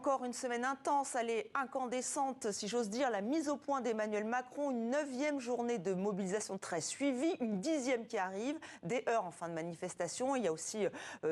Encore une semaine intense, elle est incandescente, si j'ose dire. La mise au point d'Emmanuel Macron, une 9e journée de mobilisation très suivie, une 10e qui arrive, des heurts en fin de manifestation. Il y a aussi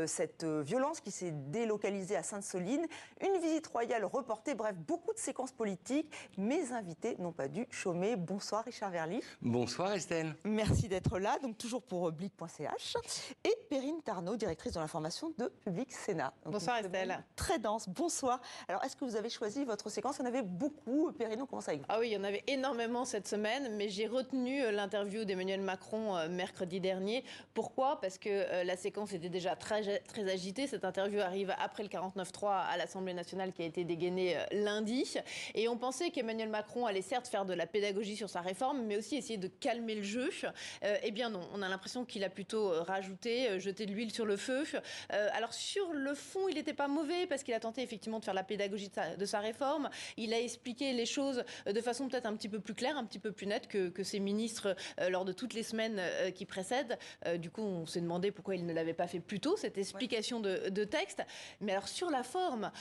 cette violence qui s'est délocalisée à Sainte-Soline, une visite royale reportée, bref, beaucoup de séquences politiques. Mes invités n'ont pas dû chômer. Bonsoir Richard Verly. Bonsoir Estelle. Merci d'être là, donc toujours pour Blick.ch. Et Perrine Tarnot, directrice de l'information de Public Sénat. Donc, bonsoir Estelle. Très dense, bonsoir. Alors, est-ce que vous avez choisi votre séquence? Il y en avait beaucoup. Perrine, on commence avec vous. Ah oui, il y en avait énormément cette semaine, mais j'ai retenu l'interview d'Emmanuel Macron mercredi dernier. Pourquoi? Parce que la séquence était déjà très agitée. Cette interview arrive après le 49.3 à l'Assemblée nationale qui a été dégainé lundi. Et on pensait qu'Emmanuel Macron allait certes faire de la pédagogie sur sa réforme, mais aussi essayer de calmer le jeu. Eh bien non, on a l'impression qu'il a plutôt rajouté, jeté de l'huile sur le feu. Alors sur le fond, il n'était pas mauvais parce qu'il a tenté effectivement de faire la pédagogie de sa réforme. Il a expliqué les choses de façon peut-être un petit peu plus claire, un petit peu plus nette que ses ministres lors de toutes les semaines qui précèdent. Du coup, on s'est demandé pourquoi il ne l'avait pas fait plus tôt, cette explication de texte. Mais alors sur la forme,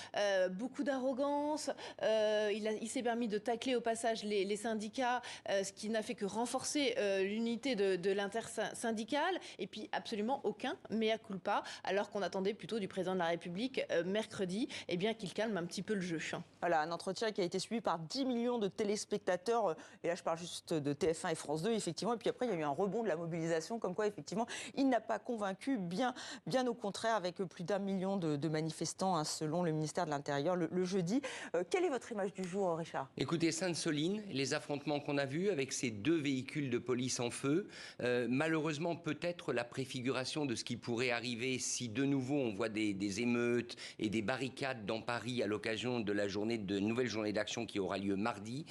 beaucoup d'arrogance. Il s'est permis de tacler au passage les syndicats, ce qui n'a fait que renforcer l'unité de l'intersyndicale. Et puis absolument aucun mea culpa, alors qu'on attendait plutôt du président de la République mercredi, eh bien qu'il calme un petit peu le jeu. Voilà, un entretien qui a été suivi par 10 millions de téléspectateurs. Et là, je parle juste de TF1 et France 2, effectivement. Et puis après, il y a eu un rebond de la mobilisation, comme quoi, effectivement, il n'a pas convaincu, bien au contraire, avec plus d'1 million de manifestants, hein, selon le ministère de l'Intérieur, le jeudi. Quelle est votre image du jour, Richard? Écoutez, Sainte-Soline, les affrontements qu'on a vus avec ces 2 véhicules de police en feu, malheureusement, peut-être la préfiguration de ce qui pourrait arriver si de nouveau on voit des émeutes et des barricades dans Paris à l'occasion de la nouvelle journée d'action qui aura lieu mardi.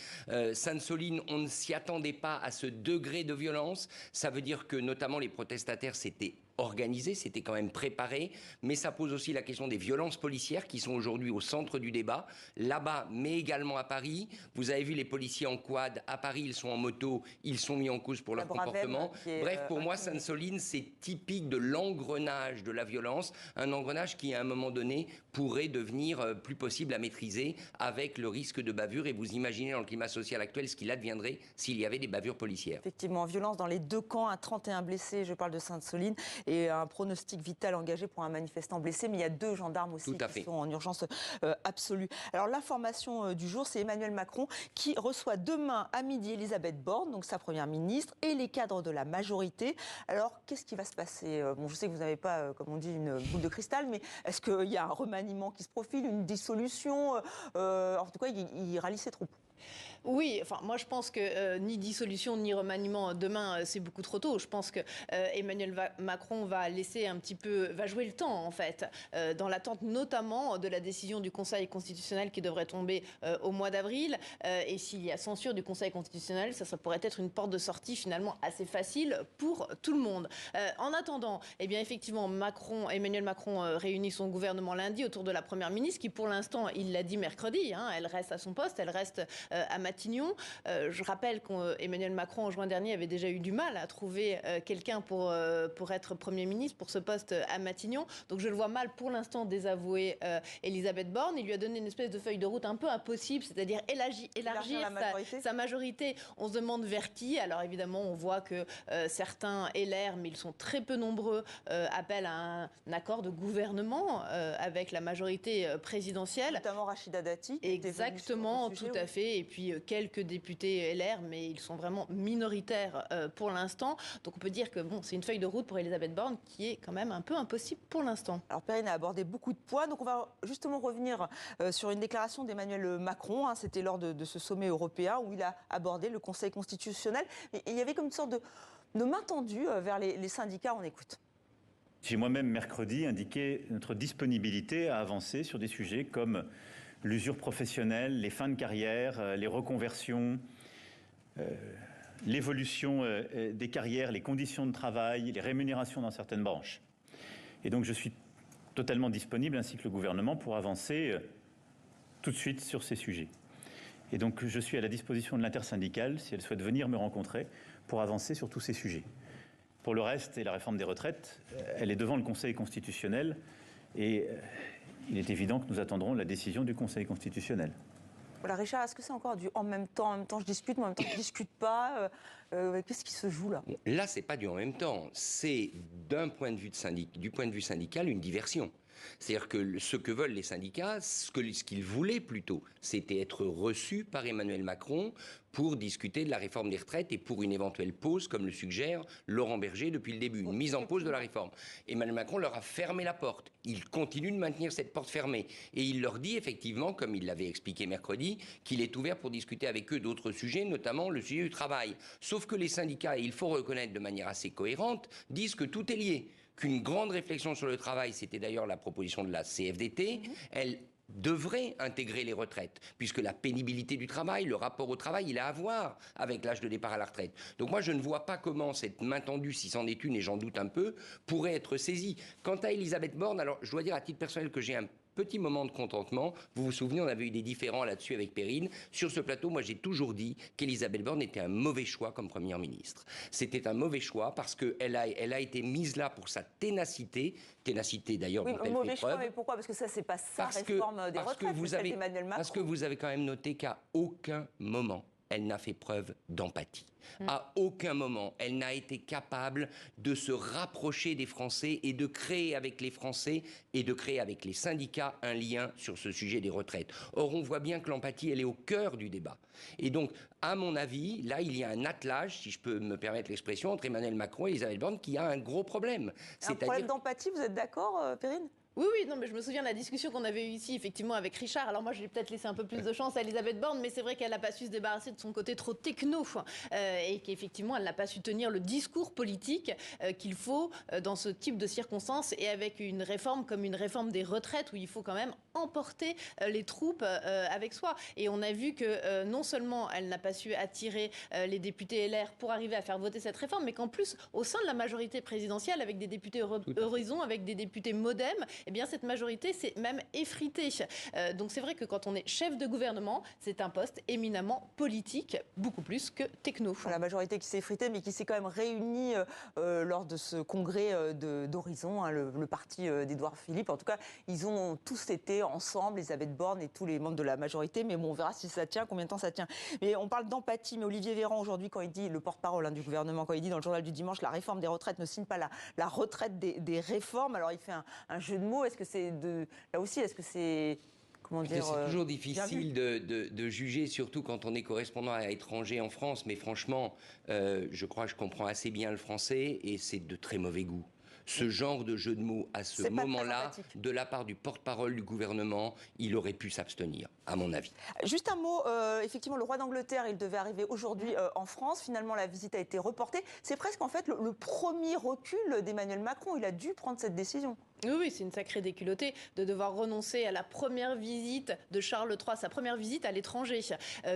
Sainte-Soline, on ne s'y attendait pas à ce degré de violence. Ça veut dire que notamment les protestataires s'étaient organisé, c'était quand même préparé, mais ça pose aussi la question des violences policières qui sont aujourd'hui au centre du débat, là-bas, mais également à Paris. Vous avez vu les policiers en quad, à Paris, ils sont en moto, ils sont mis en cause pour leur comportement. Bref, pour moi, Sainte-Soline, c'est typique de l'engrenage de la violence, un engrenage qui, à un moment donné, pourrait devenir plus possible à maîtriser avec le risque de bavure, et vous imaginez dans le climat social actuel ce qu'il adviendrait s'il y avait des bavures policières. Effectivement, violence dans les 2 camps, 31 blessés, je parle de Sainte-Soline, et un pronostic vital engagé pour un manifestant blessé, mais il y a 2 gendarmes aussi qui sont en urgence absolue. Alors l'information du jour, c'est Emmanuel Macron qui reçoit demain à midi Elisabeth Borne, donc sa première ministre, et les cadres de la majorité. Alors qu'est-ce qui va se passer? Bon, je sais que vous n'avez pas, comme on dit, une boule de cristal, mais est-ce qu'il y a un remaniement qui se profile, une dissolution? En tout cas, il rallie ses troupes. Oui, enfin moi je pense que ni dissolution ni remaniement demain c'est beaucoup trop tôt. Je pense que Emmanuel Macron va jouer le temps en fait, dans l'attente notamment de la décision du Conseil constitutionnel qui devrait tomber au mois d'avril. Et s'il y a censure du Conseil constitutionnel, ça pourrait être une porte de sortie finalement assez facile pour tout le monde. En attendant, eh bien effectivement Emmanuel Macron réunit son gouvernement lundi autour de la première ministre qui pour l'instant, il l'a dit mercredi, hein, elle reste à son poste, elle reste à Matignon. Je rappelle qu'Emmanuel Macron en juin dernier avait déjà eu du mal à trouver quelqu'un pour être Premier ministre pour ce poste à Matignon. Donc je le vois mal pour l'instant désavouer Elisabeth Borne. Il lui a donné une espèce de feuille de route un peu impossible, c'est-à-dire élargir sa majorité. On se demande vers qui. Alors évidemment on voit que certains LR, mais ils sont très peu nombreux, appellent à un accord de gouvernement avec la majorité présidentielle. Notamment Rachida Dati. Exactement, tout à fait. Et puis quelques députés LR, mais ils sont vraiment minoritaires pour l'instant. Donc on peut dire que bon, c'est une feuille de route pour Elisabeth Borne qui est quand même un peu impossible pour l'instant. Alors Perrine a abordé beaucoup de points, donc on va justement revenir sur une déclaration d'Emmanuel Macron. Hein, c'était lors de ce sommet européen où il a abordé le Conseil constitutionnel. Et il y avait comme une sorte de main tendue vers les syndicats. On écoute. J'ai moi-même mercredi indiqué notre disponibilité à avancer sur des sujets comme l'usure professionnelle, les fins de carrière, les reconversions, l'évolution des carrières, les conditions de travail, les rémunérations dans certaines branches. Et donc je suis totalement disponible, ainsi que le gouvernement, pour avancer tout de suite sur ces sujets. Et donc je suis à la disposition de l'intersyndicale, si elle souhaite venir me rencontrer, pour avancer sur tous ces sujets. Pour le reste, et la réforme des retraites, elle est devant le Conseil constitutionnel, et il est évident que nous attendrons la décision du Conseil constitutionnel. Voilà, Richard, est-ce que c'est encore du en même temps je discute, mais en même temps je ne discute pas qu'est-ce qui se joue là? Là, c'est pas du en même temps, c'est du point de vue syndical une diversion. C'est-à-dire que ce que veulent les syndicats, ce qu'ils voulaient plutôt, c'était être reçus par Emmanuel Macron pour discuter de la réforme des retraites et pour une éventuelle pause, comme le suggère Laurent Berger depuis le début, une mise en pause de la réforme. Emmanuel Macron leur a fermé la porte. Il continue de maintenir cette porte fermée. Et il leur dit effectivement, comme il l'avait expliqué mercredi, qu'il est ouvert pour discuter avec eux d'autres sujets, notamment le sujet du travail. Sauf que les syndicats, et il faut reconnaître de manière assez cohérente, disent que tout est lié. Qu'une grande réflexion sur le travail, c'était d'ailleurs la proposition de la CFDT, elle devrait intégrer les retraites, puisque la pénibilité du travail, le rapport au travail, il a à voir avec l'âge de départ à la retraite. Donc moi, je ne vois pas comment cette main tendue, si c'en est une, et j'en doute un peu, pourrait être saisie. Quant à Elisabeth Borne, alors je dois dire à titre personnel que j'ai un petit moment de contentement. Vous vous souvenez, on avait eu des différends là-dessus avec Perrine. Sur ce plateau, moi, j'ai toujours dit qu'Elisabeth Borne était un mauvais choix comme Première ministre. C'était un mauvais choix parce qu'elle a été mise là pour sa ténacité d'ailleurs dont elle fait preuve. Mauvais choix, mais pourquoi? Parce que ça, c'est pas sa réforme des retraites, c'est celle d'Emmanuel Macron. Parce que vous avez quand même noté qu'à aucun moment, elle n'a fait preuve d'empathie. À aucun moment, elle n'a été capable de se rapprocher des Français et de créer avec les Français et de créer avec les syndicats un lien sur ce sujet des retraites. Or, on voit bien que l'empathie, elle est au cœur du débat. Et donc, à mon avis, là, il y a un attelage, si je peux me permettre l'expression, entre Emmanuel Macron et Elisabeth Borne qui a un gros problème. Un problème d'empathie, vous êtes d'accord, Perrine? Oui, non, mais je me souviens de la discussion qu'on avait eue ici, effectivement, avec Richard. Alors moi, je vais peut-être laisser un peu plus de chance à Elisabeth Borne, mais c'est vrai qu'elle n'a pas su se débarrasser de son côté trop techno et qu'effectivement, elle n'a pas su tenir le discours politique qu'il faut dans ce type de circonstances et avec une réforme comme une réforme des retraites où il faut quand même emporter les troupes avec soi. Et on a vu que non seulement elle n'a pas su attirer les députés LR pour arriver à faire voter cette réforme, mais qu'en plus, au sein de la majorité présidentielle, avec des députés Horizon, avec des députés Modem, eh bien, cette majorité s'est même effritée. Donc c'est vrai que quand on est chef de gouvernement, c'est un poste éminemment politique, beaucoup plus que techno. La majorité qui s'est effritée, mais qui s'est quand même réunie lors de ce congrès d'Horizon, hein, le parti d'Édouard Philippe. En tout cas, ils ont tous été ensemble, Elisabeth Borne et tous les membres de la majorité. Mais bon, on verra si ça tient, combien de temps ça tient. Mais on parle d'empathie. Mais Olivier Véran, aujourd'hui, quand il dit, le porte-parole du gouvernement, quand il dit dans le journal du dimanche, la réforme des retraites ne signe pas la retraite des réformes, alors il fait un jeu de mots. Est-ce que c'est là aussi, est-ce que c'est... C'est toujours difficile de juger, surtout quand on est correspondant à l'étranger en France. Mais franchement, je crois que je comprends assez bien le français et c'est de très mauvais goût. Ce genre de jeu de mots, à ce moment-là, de la part du porte-parole du gouvernement, il aurait pu s'abstenir, à mon avis. Juste un mot, effectivement, le roi d'Angleterre, il devait arriver aujourd'hui en France. Finalement, la visite a été reportée. C'est presque, en fait, le premier recul d'Emmanuel Macron. Il a dû prendre cette décision. Oui, c'est une sacrée déculottée de devoir renoncer à la première visite de Charles III, sa première visite à l'étranger.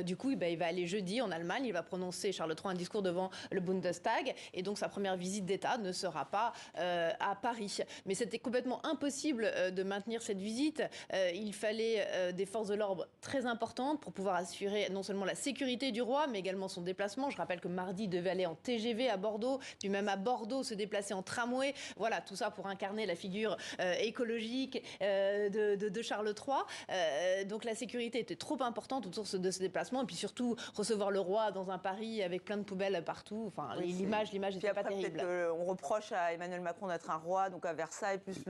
Du coup, il va aller jeudi en Allemagne, il va prononcer, Charles III, un discours devant le Bundestag, et donc sa première visite d'État ne sera pas à Paris. Mais c'était complètement impossible de maintenir cette visite. Il fallait des forces de l'ordre très importantes pour pouvoir assurer non seulement la sécurité du roi, mais également son déplacement. Je rappelle que mardi, il devait aller en TGV à Bordeaux, puis même à Bordeaux se déplacer en tramway. Voilà, tout ça pour incarner la figure écologique de Charles III. Donc la sécurité était trop importante autour de ce déplacement et puis surtout recevoir le roi dans un Paris avec plein de poubelles partout. Enfin, oui, l'image n'était pas terrible. On reproche à Emmanuel Macron d'être un roi, donc à Versailles, plus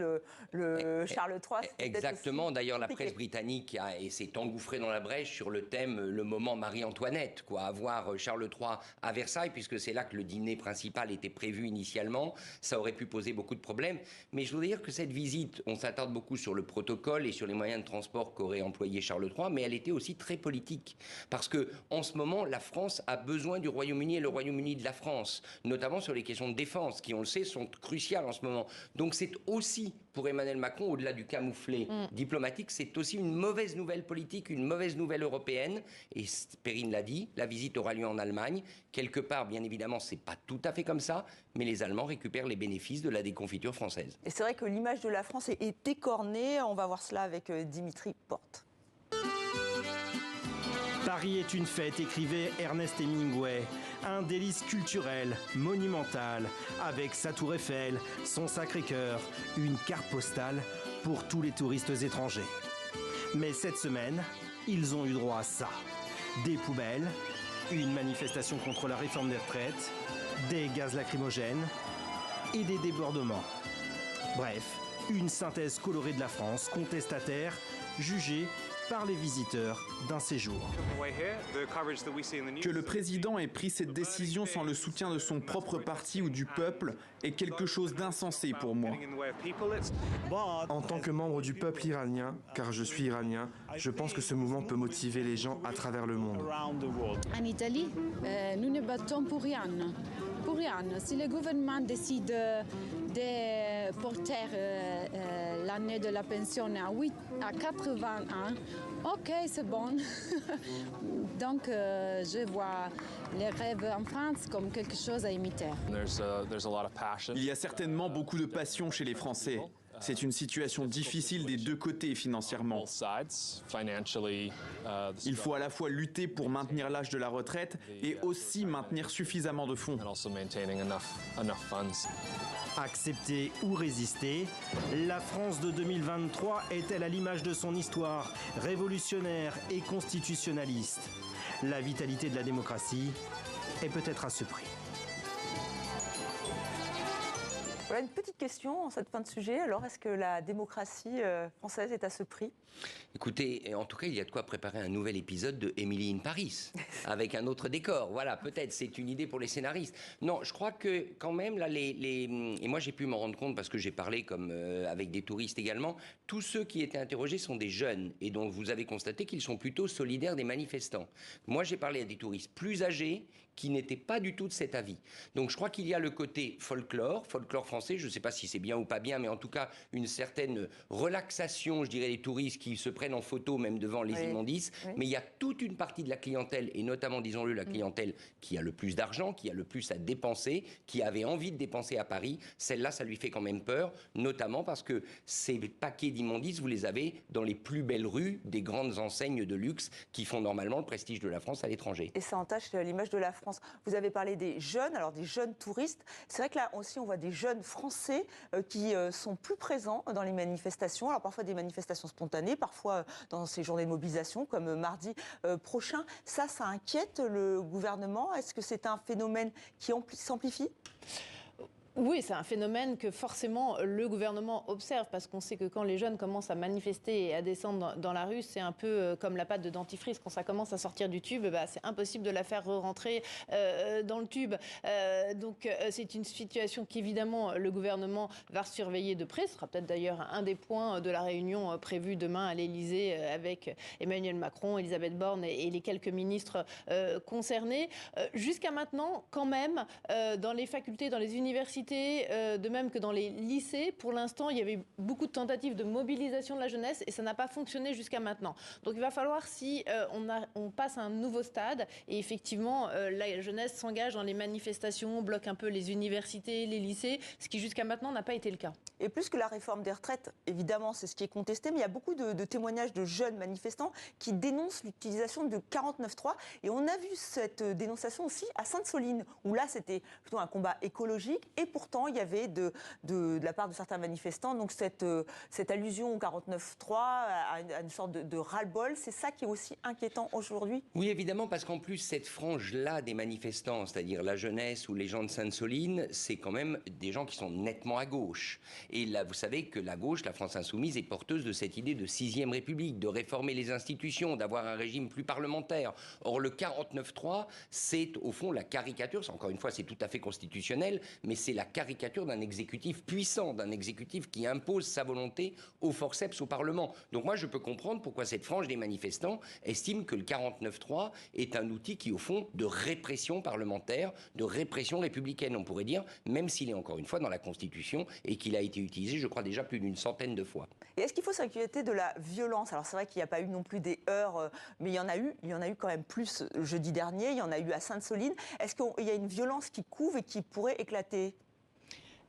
le Charles III. Exactement. D'ailleurs, la presse britannique s'est engouffrée dans la brèche sur le thème le moment Marie-Antoinette, quoi, avoir Charles III à Versailles, puisque c'est là que le dîner principal était prévu initialement. Ça aurait pu poser beaucoup de problèmes. Mais je voudrais dire que cette visite, on s'attarde beaucoup sur le protocole et sur les moyens de transport qu'aurait employé Charles III, mais elle était aussi très politique. Parce que, en ce moment, la France a besoin du Royaume-Uni et le Royaume-Uni de la France, notamment sur les questions de défense, qui, on le sait, sont cruciales en ce moment. Donc c'est aussi, pour Emmanuel Macron, au-delà du camouflet diplomatique, c'est aussi une mauvaise nouvelle politique, une mauvaise nouvelle européenne. Et Perrine l'a dit, la visite aura lieu en Allemagne. Quelque part, bien évidemment, c'est pas tout à fait comme ça, mais les Allemands récupèrent les bénéfices de la déconfiture française. Et c'est vrai que l'image de la France est écornée. On va voir cela avec Dimitri Porte. Paris est une fête, écrivait Ernest Hemingway. Un délice culturel, monumental, avec sa tour Eiffel, son Sacré-Cœur, une carte postale pour tous les touristes étrangers. Mais cette semaine, ils ont eu droit à ça. Des poubelles, une manifestation contre la réforme des retraites, des gaz lacrymogènes et des débordements. Bref, une synthèse colorée de la France contestataire, jugée par les visiteurs d'un séjour. Que le président ait pris cette décision sans le soutien de son propre parti ou du peuple est quelque chose d'insensé pour moi. En tant que membre du peuple iranien, car je suis iranien, je pense que ce mouvement peut motiver les gens à travers le monde. En Italie, nous ne battons pour rien. Pour rien. Si le gouvernement décide de porter l'année de la pension à 80 ans, ok, c'est bon. Donc, je vois les rêves en France comme quelque chose à imiter. Il y a certainement beaucoup de passion chez les Français. C'est une situation difficile des deux côtés financièrement. Il faut à la fois lutter pour maintenir l'âge de la retraite et aussi maintenir suffisamment de fonds. Accepter ou résister, la France de 2023 est-elle à l'image de son histoire, révolutionnaire et constitutionnaliste? La vitalité de la démocratie est peut-être à ce prix. Voilà une petite question en cette fin de sujet. Alors, est-ce que la démocratie française est à ce prix? Écoutez, en tout cas, il y a de quoi préparer un nouvel épisode de Emily in Paris, avec un autre décor. Voilà, peut-être, c'est une idée pour les scénaristes. Non, je crois que quand même, là, et moi j'ai pu m'en rendre compte parce que j'ai parlé comme avec des touristes également, tous ceux qui étaient interrogés sont des jeunes et donc vous avez constaté qu'ils sont plutôt solidaires des manifestants. Moi, j'ai parlé à des touristes plus âgés qui n'étaient pas du tout de cet avis. Donc je crois qu'il y a le côté folklore français, je ne sais pas si c'est bien ou pas bien, mais en tout cas une certaine relaxation, je dirais, des touristes qui se prennent en photo même devant les immondices, mais il y a toute une partie de la clientèle, et notamment, disons-le, la clientèle qui a le plus d'argent, qui a le plus à dépenser, qui avait envie de dépenser à Paris, celle-là, ça lui fait quand même peur, notamment parce que ces paquets d'immondices, vous les avez dans les plus belles rues des grandes enseignes de luxe qui font normalement le prestige de la France à l'étranger. Et ça entache l'image de la France. Vous avez parlé des jeunes, alors des jeunes touristes. C'est vrai que là aussi, on voit des jeunes Français qui sont plus présents dans les manifestations. Alors parfois des manifestations spontanées, parfois dans ces journées de mobilisation, comme mardi prochain. Ça inquiète le gouvernement? Est-ce que c'est un phénomène qui s'amplifie? Oui, c'est un phénomène que forcément le gouvernement observe parce qu'on sait que quand les jeunes commencent à manifester et à descendre dans la rue, c'est un peu comme la pâte de dentifrice. Quand ça commence à sortir du tube, c'est impossible de la faire re-rentrer dans le tube. Donc c'est une situation qu'évidemment le gouvernement va surveiller de près. Ce sera peut-être d'ailleurs un des points de la réunion prévue demain à l'Élysée avec Emmanuel Macron, Elisabeth Borne et les quelques ministres concernés. Jusqu'à maintenant, quand même, dans les facultés, dans les universités, de même que dans les lycées, pour l'instant, il y avait beaucoup de tentatives de mobilisation de la jeunesse et ça n'a pas fonctionné jusqu'à maintenant. Donc il va falloir si on passe à un nouveau stade et effectivement la jeunesse s'engage dans les manifestations, bloque un peu les universités, les lycées, ce qui jusqu'à maintenant n'a pas été le cas. Et plus que la réforme des retraites, évidemment, c'est ce qui est contesté, mais il y a beaucoup de témoignages de jeunes manifestants qui dénoncent l'utilisation de 49.3. Et on a vu cette dénonciation aussi à Sainte-Soline, où là, c'était plutôt un combat écologique. Et pourtant, il y avait de la part de certains manifestants donc cette allusion au 49.3, à une sorte de ras-le-bol. C'est ça qui est aussi inquiétant aujourd'hui? Oui, évidemment, parce qu'en plus, cette frange-là des manifestants, c'est-à-dire la jeunesse ou les gens de Sainte-Soline, c'est quand même des gens qui sont nettement à gauche. Et là, vous savez que la gauche, la France insoumise, est porteuse de cette idée de 6e République, de réformer les institutions, d'avoir un régime plus parlementaire. Or, le 49.3, c'est au fond la caricature, encore une fois, c'est tout à fait constitutionnel, mais c'est la caricature d'un exécutif puissant, d'un exécutif qui impose sa volonté au forceps au Parlement. Donc moi, je peux comprendre pourquoi cette frange des manifestants estime que le 49.3 est un outil qui, au fond, de répression parlementaire, de répression républicaine, on pourrait dire, même s'il est encore une fois dans la Constitution et qu'il a été utilisé, je crois, déjà plus d'une centaine de fois. Et est-ce qu'il faut s'inquiéter de la violence? Alors c'est vrai qu'il n'y a pas eu non plus des heurts, mais il y en a eu quand même plus jeudi dernier, il y en a eu à Sainte-Soline. Est-ce qu'il y a une violence qui couve et qui pourrait éclater?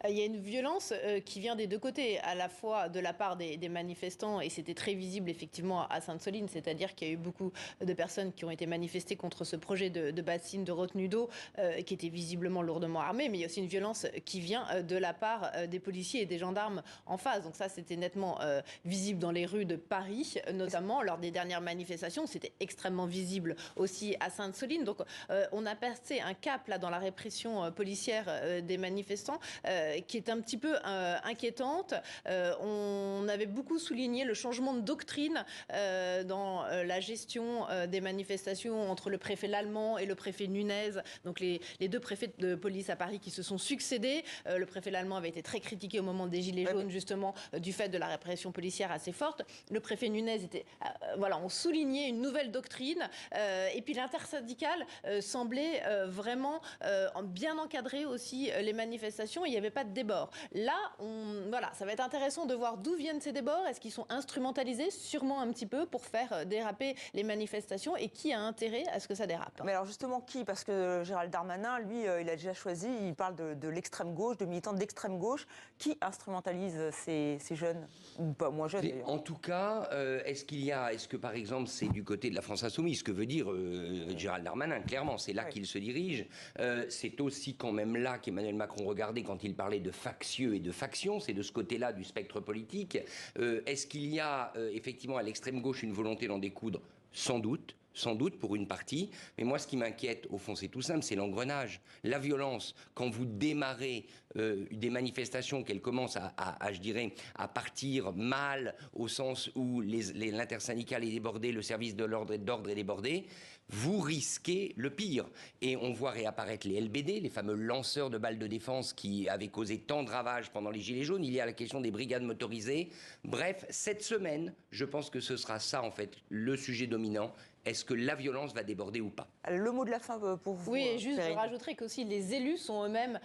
Il y a une violence qui vient des deux côtés, à la fois de la part des manifestants, et c'était très visible effectivement à Sainte-Soline, c'est-à-dire qu'il y a eu beaucoup de personnes qui ont été manifestées contre ce projet de bassine de retenue d'eau qui était visiblement lourdement armé, mais il y a aussi une violence qui vient de la part des policiers et des gendarmes en face. Donc ça, c'était nettement visible dans les rues de Paris, notamment lors des dernières manifestations. C'était extrêmement visible aussi à Sainte-Soline. Donc on a passé un cap là dans la répression policière des manifestants qui est un petit peu inquiétante. On avait beaucoup souligné le changement de doctrine dans la gestion des manifestations entre le préfet Lallement et le préfet Nunez, donc les deux préfets de police à Paris qui se sont succédés. Le préfet Lallement avait été très critiqué au moment des Gilets jaunes, justement, du fait de la répression policière assez forte. Le préfet Nunez on soulignait une nouvelle doctrine. Et puis l'intersyndicale semblait vraiment bien encadrer aussi les manifestations. Il n'y avait pas de débord. Là, ça va être intéressant de voir d'où viennent ces débords. Est-ce qu'ils sont instrumentalisés? Sûrement un petit peu pour faire déraper les manifestations. Et qui a intérêt à ce que ça dérape? Mais alors justement, qui? Parce que Gérald Darmanin, lui, il a déjà choisi, il parle de l'extrême gauche, de militants d'extrême gauche. Qui instrumentalise ces jeunes? Ou pas moins jeunes d'ailleurs. En tout cas, est-ce que par exemple c'est du côté de la France Insoumise? Ce que veut dire Gérald Darmanin, clairement, c'est là qu'il se dirige. C'est aussi quand même là qu'Emmanuel Macron regardait quand il parlait de factieux et de factions, c'est de ce côté-là du spectre politique. Est-ce qu'il y a effectivement à l'extrême gauche une volonté d'en découdre? Sans doute pour une partie, mais moi ce qui m'inquiète au fond c'est tout simple, c'est l'engrenage, la violence. Quand vous démarrez des manifestations, qu'elles commencent je dirais, à partir mal, au sens où l'intersyndicale est débordée, le service de l'ordre est débordé, vous risquez le pire. Et on voit réapparaître les LBD, les fameux lanceurs de balles de défense qui avaient causé tant de ravages pendant les Gilets jaunes. Il y a la question des brigades motorisées. Bref, cette semaine, je pense que ce sera ça, en fait, le sujet dominant. Est-ce que la violence va déborder ou pas? Le mot de la fin pour vous. Oui, et juste je rajouterai qu'aussi les élus sont eux-mêmes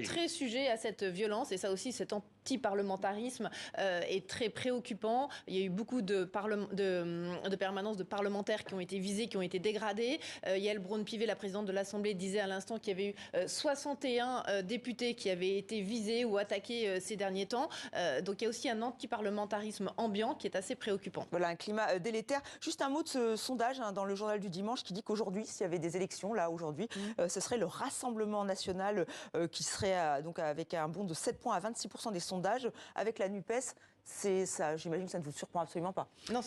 très sujets à cette violence, et ça aussi, cet anti-parlementarisme est très préoccupant. Il y a eu beaucoup de permanences de parlementaires qui ont été visés, qui ont été dégradés. Yael Braun-Pivet, la présidente de l'Assemblée, disait à l'instant qu'il y avait eu 61 députés qui avaient été visés ou attaqués ces derniers temps. Donc il y a aussi un anti-parlementarisme ambiant qui est assez préoccupant. Voilà, un climat délétère. Juste un mot de ce sondage dans le journal du dimanche qui dit qu'aujourd'hui, s'il y avait des élections, là, aujourd'hui, ce serait le Rassemblement national qui serait donc avec un bond de 7 points à 26% des sondages. Avec la NUPES, ça, j'imagine que ça ne vous surprend absolument pas. Non.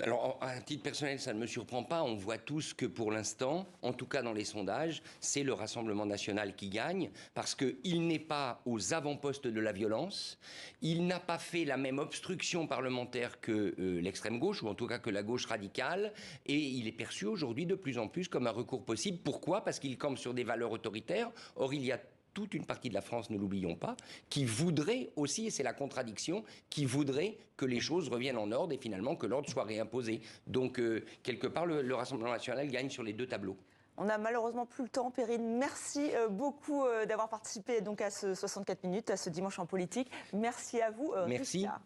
Alors, à titre personnel, ça ne me surprend pas. On voit tous que pour l'instant, en tout cas dans les sondages, c'est le Rassemblement national qui gagne parce qu'il n'est pas aux avant-postes de la violence. Il n'a pas fait la même obstruction parlementaire que l'extrême gauche, ou en tout cas que la gauche radicale. Et il est perçu aujourd'hui de plus en plus comme un recours possible. Pourquoi? Parce qu'il campe sur des valeurs autoritaires. Or, il y a toute une partie de la France, ne l'oublions pas, qui voudrait aussi, et c'est la contradiction, qui voudrait que les choses reviennent en ordre et finalement que l'ordre soit réimposé. Donc, quelque part, le Rassemblement national gagne sur les deux tableaux. On n'a malheureusement plus le temps. Perrine, merci beaucoup d'avoir participé donc à ce 64 minutes, à ce dimanche en politique. Merci à vous. Merci. Richard.